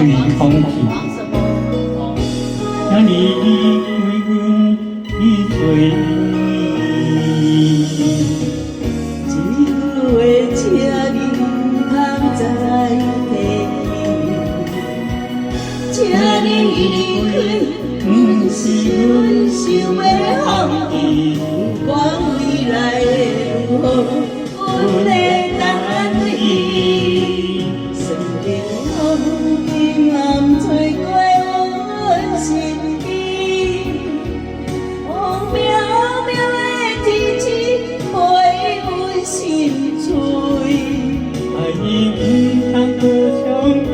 随风去，请你为阮去随。一句话，请你唔通再提，请你离开，不是阮想要放弃，不管未来会如何，阮会等你。虽然风今暗吹过阮身边，风渺渺的天气陪阮心碎。爱你唔通搁相比，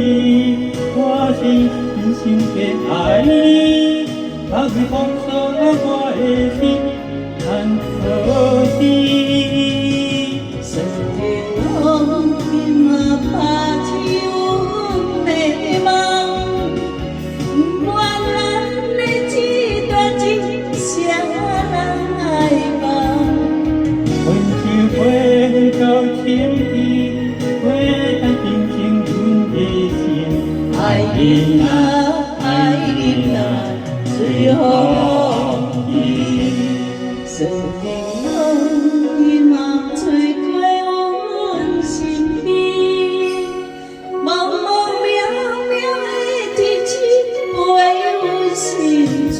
我是真心的爱你，把你放手我的心很可惜。虽然风今仔拍起阮的梦，不愿咱的这段情谁人来放？阮就飞到天边，飞向平静阮的心。爱你啊，爱你啊，随风去。虽然风今仔吹过阮身边，茫茫渺渺的天气陪阮心碎。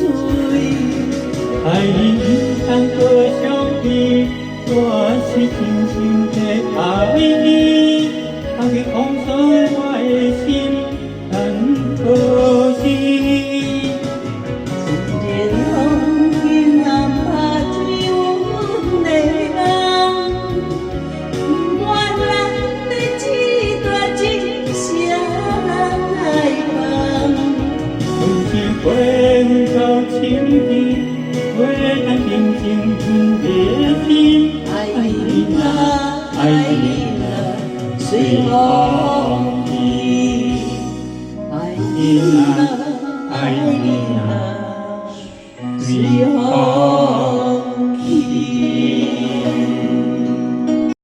爱你唔通搁相比，我是真心的爱你，把你放手我的心很可惜。虽然风今仔拍起阮的梦，不愿咱的这段情谁人来放？阮是飞到天边，飞向平静阮的心。爱你啊，爱你啊，随风去。爱你啊，爱你啊，随风